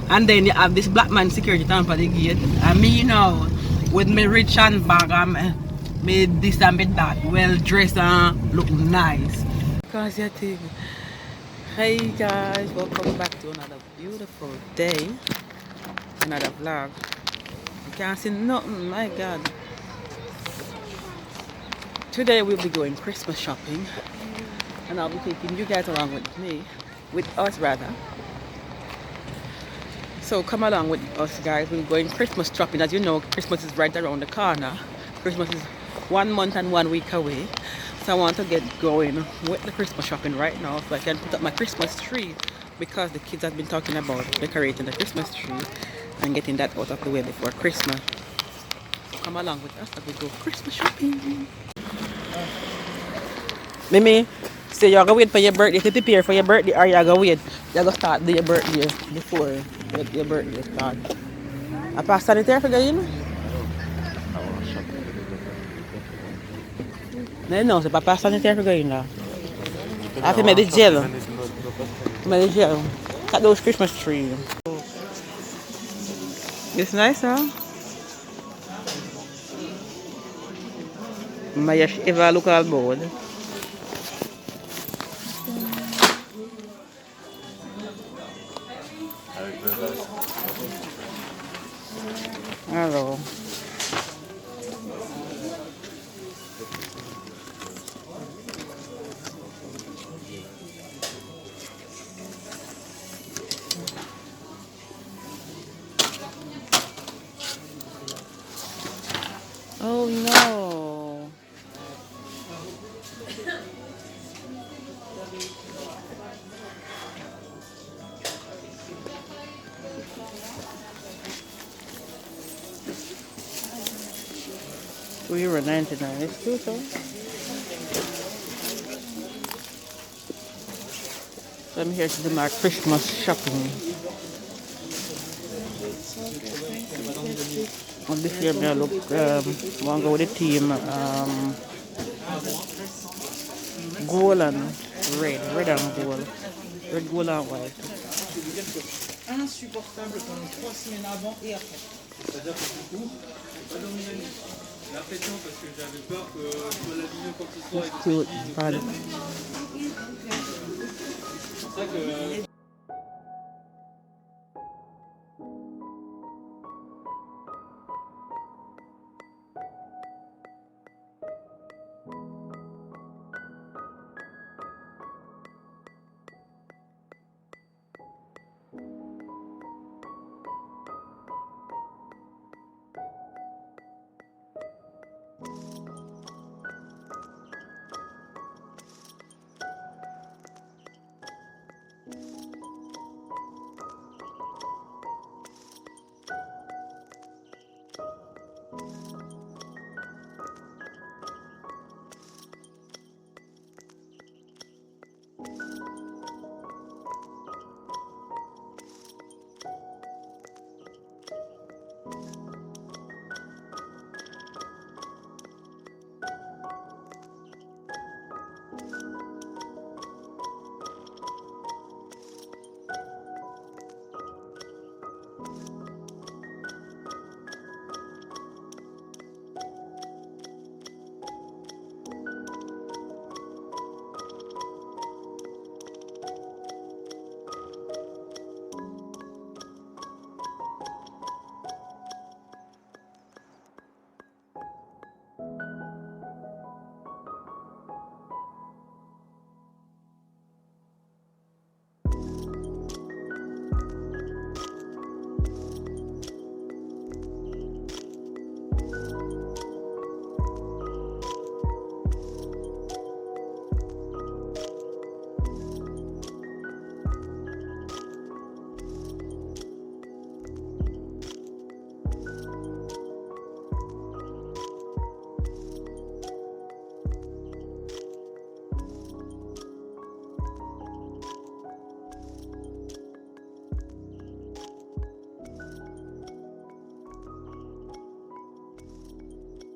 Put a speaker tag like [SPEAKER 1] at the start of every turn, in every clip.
[SPEAKER 1] And then you have this black man security down for the gate. And me now, with my rich and bag and me this and me that, well dressed and look nice. Cause you think, hey guys, welcome back to another beautiful day. Another vlog. You can't see nothing, my god. Today we'll be going Christmas shopping. And I'll be taking you guys along with me. With us rather. So come along with us guys, we're going Christmas shopping. As you know, Christmas is right around the corner. Christmas is 1 month and 1 week away. So I want to get going with the Christmas shopping right now so I can put up my Christmas tree, because the kids have been talking about decorating the Christmas tree and getting that out of the way before Christmas. So come along with us as we go Christmas shopping. Mimi, so you're gonna wait for your birthday to prepare for your birthday, or you're gonna wait? You're gonna start your birthday before your birthday start. I pass sanitaire for you, non, c'est pas pass sanitaire for you now. I have to make the gel. Make the gel. Got those Christmas trees. It's nice, huh? Mas Eva look all bored. Hello. Oh no. We were 99. It's too so. So I'm here to do my Christmas shopping. On this year, I look, want to go with the team gold and red and gold, red, gold and white. Insupportable pendant 3 semaines avant et après. C'est-à-dire que du coup, pas donné l'impression parce que j'avais peur que soit l'abîme quoi que ce soit. C'est pour ça que.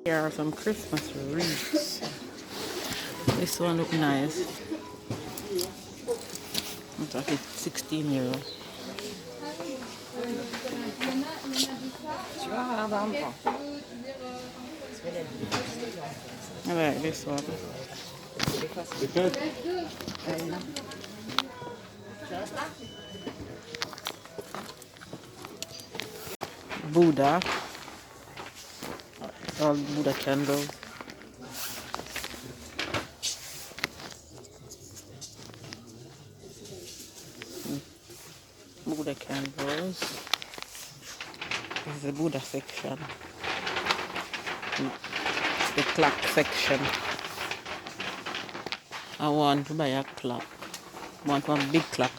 [SPEAKER 1] Here are some Christmas wreaths. This one look nice. It's actually €16. I like this one. Buddha. All Buddha candles. Buddha candles. This is the Buddha section. The clock section. I want to buy a clock. I want one big clock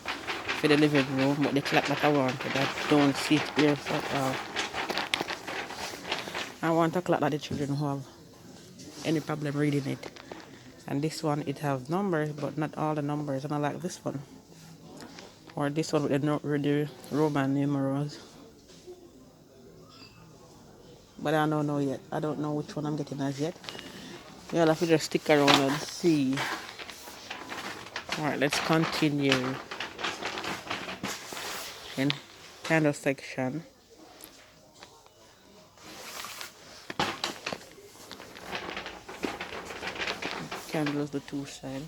[SPEAKER 1] for the living room, but the clock that I want, I don't see it here at all. I want a clock that the children who have any problem reading it. And this one, it has numbers, but not all the numbers. And I like this one. Or this one with the Roman numerals. But I don't know yet. I don't know which one I'm getting as yet. You'll have to just stick around and see. Alright, let's continue. In candle section. Candles the two sides.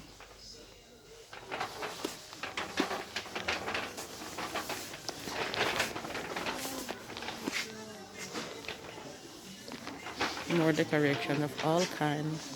[SPEAKER 1] More decoration of all kinds.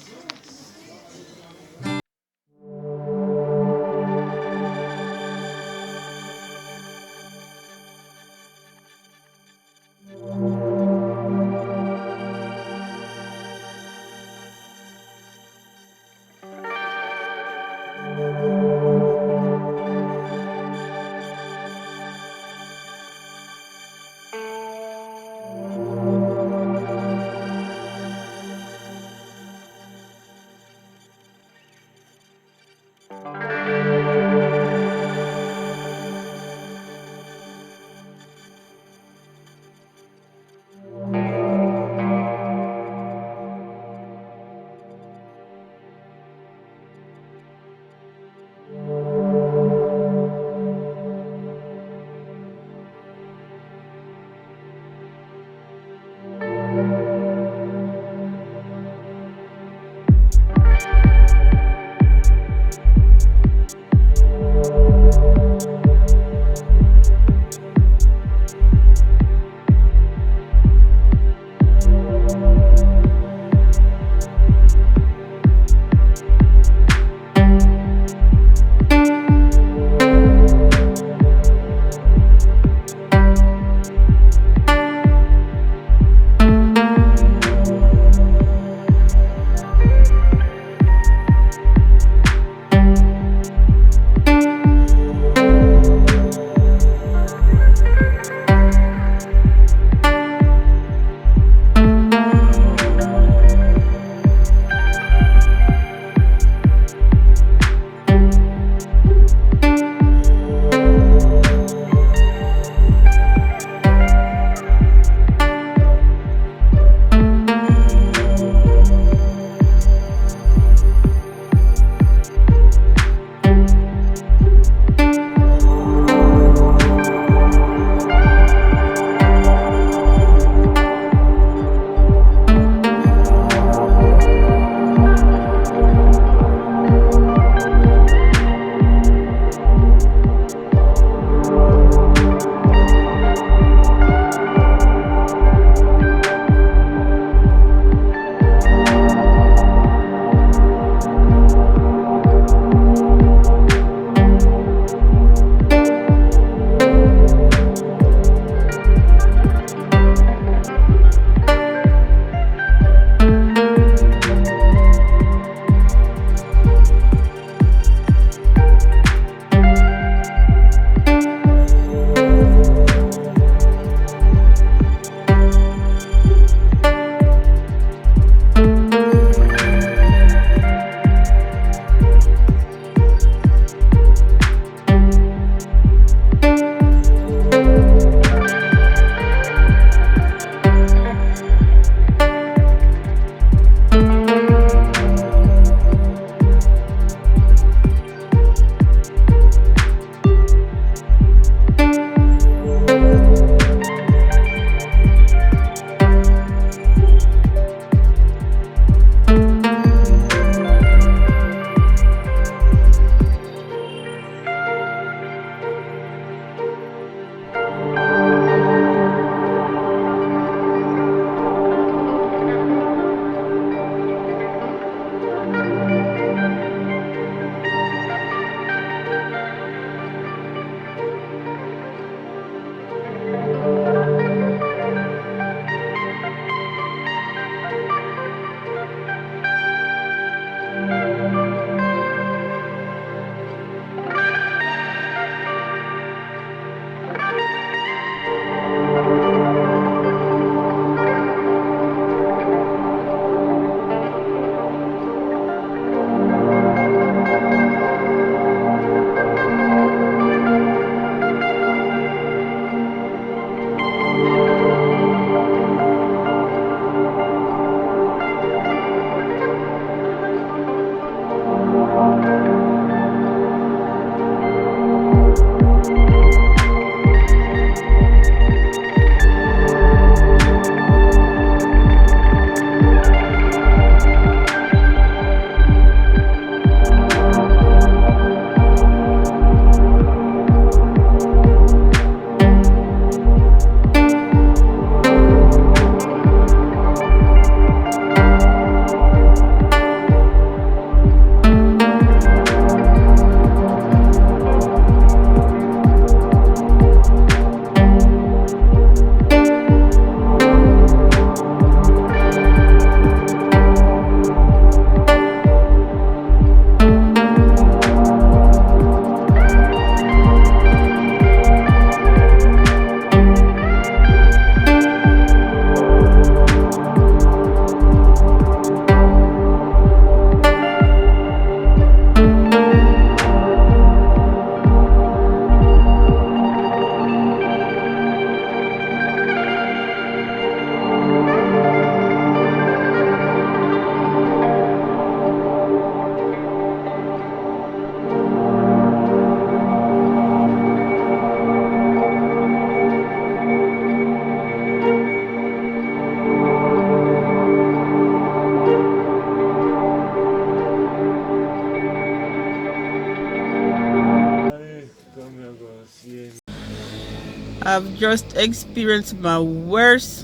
[SPEAKER 1] I've just experienced my most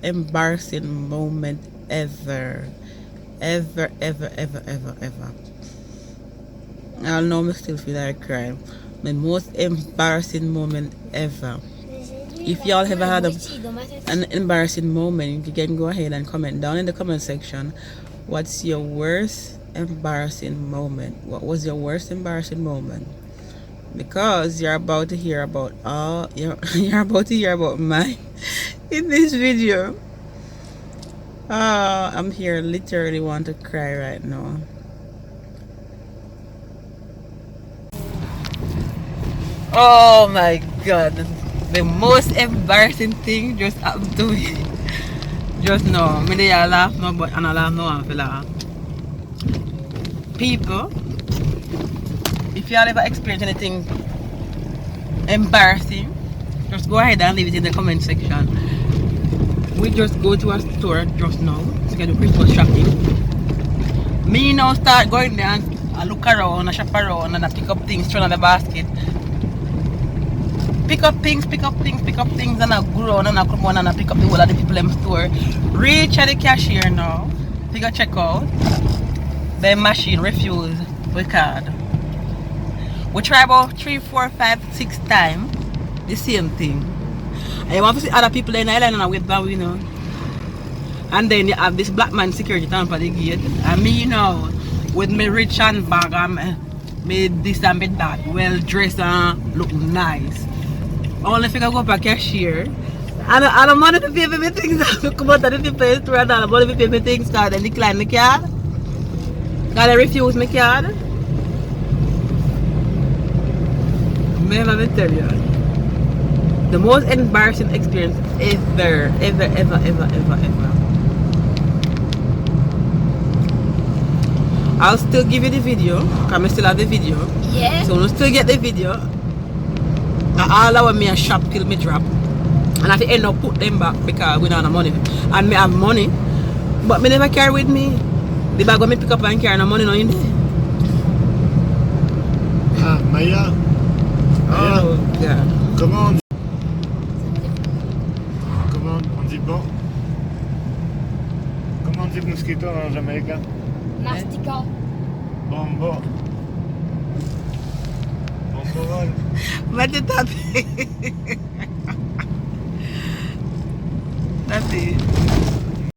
[SPEAKER 1] embarrassing moment ever. Ever. I know I still feel like crying. My most embarrassing moment ever. If y'all ever had an embarrassing moment, you can go ahead and comment down in the comment section. What's your worst embarrassing moment? What was your worst embarrassing moment? Because you're about to hear about you're about to hear about mine in this video. I'm here literally want to cry right now. Oh my god, the most embarrassing thing just happened to me just now. Me dey laugh no, but and I laugh no one feel laugh. People, if y'all ever experience anything embarrassing, just go ahead and leave it in the comment section. We just go to a store just now to get the Christmas shopping. Me now start going there and I look around, I shop around and I pick up things, throw in the basket. Pick up things and I go around and I come on and I pick up the whole of the people in the store. Reach at the cashier now. Pick a check out. The machine refuse the card. We try about 3, 4, 5, 6 times the same thing. And you want to see other people in the island and I wait back, you know. And then you have this black man security down for the gate. And me, you know, with my rich handbag and me this and me that, well dressed and look nice. Only if I go up a cashier. And I'm money to pay for my things. I come out of the pay store and I'm money to pay my things because they decline my card. Because they refuse my card. Let me tell you. The most embarrassing experience ever. I'll still give you the video, because I still have the video. Yeah. So we'll still get the video. All our me a shop till me drop. And I have to end up put them back because we don't have money. And me have money. But me never carry with me. The bag when me pick up and carry no money no in there.
[SPEAKER 2] Maya.
[SPEAKER 1] Oh god.
[SPEAKER 2] Comment on dit bon? Comment on dit mosquito en jamaïcain?
[SPEAKER 3] Mastica.
[SPEAKER 2] Bombo. Bombo.
[SPEAKER 1] But the top. That's it.